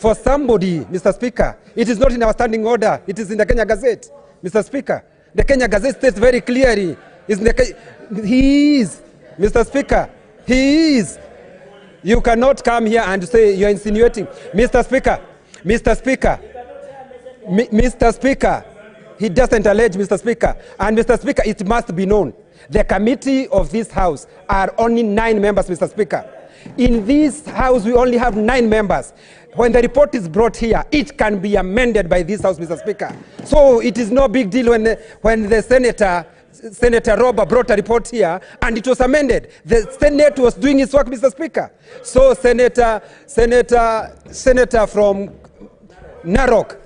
for somebody, Mr. Speaker. It is not in our standing order. It is in the Kenya Gazette, Mr. Speaker. The Kenya Gazette states very clearly. He is, Mr. Speaker. He is. You cannot come here and say you're insinuating. Mr. Speaker, Mr. Speaker, Mr. Speaker, he doesn't allege, Mr. Speaker. And Mr. Speaker, it must be known, the committee of this house are only 9 members, Mr. Speaker. In this house, we only have 9 members. When the report is brought here, it can be amended by this house, Mr. Speaker. So it is no big deal when the Senator Robert brought a report here and it was amended. The Senate was doing its work, Mr. Speaker. So Senator from Narok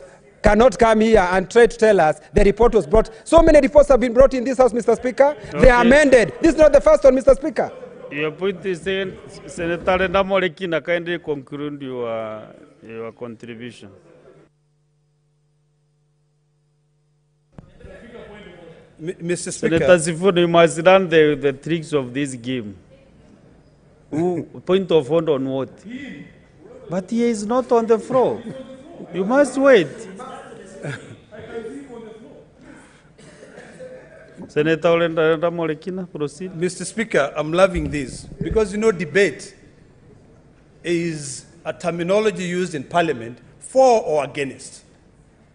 cannot come here and try to tell us the report was brought. So many reports have been brought in this house, Mr. Speaker. Okay. They are amended. This is not the first one, Mr. Speaker. Your point is saying, Senator Ledama, kindly conclude your contribution. Mr. Speaker. Senator Sifuna, you must learn the tricks of this game. Point of order on what? But he is not on the floor. You must wait. Senator Ledama, proceed. Mr. Speaker, I'm loving this because, you know, debate is a terminology used in Parliament for or against.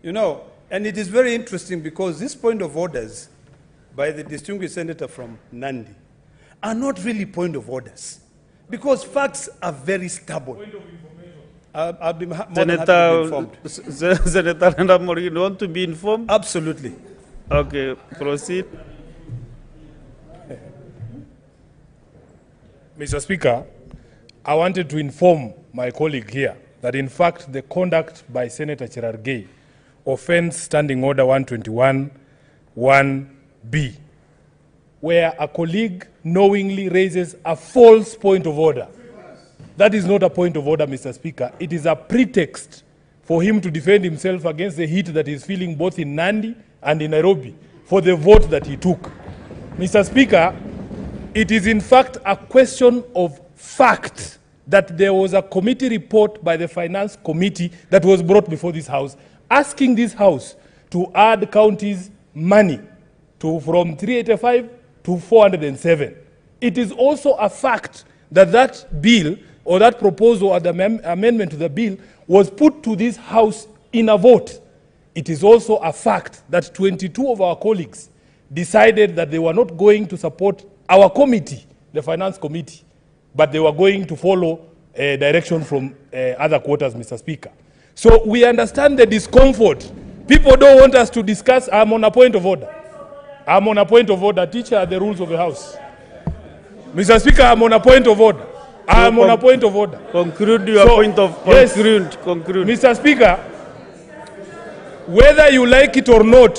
You know, and it is very interesting because this point of orders by the distinguished senator from Nandi are not really point of orders because facts are very stubborn. Point of information. I'll be more than happy to be informed. Senator Ledama, you want to be informed? Absolutely. Okay, proceed. Mr. Speaker, I wanted to inform my colleague here that in fact the conduct by Senator Cherargei offends Standing Order 121 1B, where a colleague knowingly raises a false point of order. That is not a point of order, Mr. Speaker. It is a pretext for him to defend himself against the heat that he's feeling both in Nandi and in Nairobi for the vote that he took. Mr. Speaker, it is in fact a question of fact that there was a committee report by the Finance Committee that was brought before this House, asking this House to add counties' money from 385 to 407. It is also a fact that that bill or that proposal or the amendment to the bill was put to this House in a vote. It is also a fact that 22 of our colleagues decided that they were not going to support our committee, the Finance Committee, but they were going to follow direction from other quarters, Mr. Speaker. So we understand the discomfort. People don't want us to discuss. I'm on a point of order. I'm on a point of order. Teacher, the rules of the House. Mr. Speaker, I'm on a point of order. I'm on a point of order. Conclude your point of order. Yes, conclude. Mr. Speaker, whether you like it or not,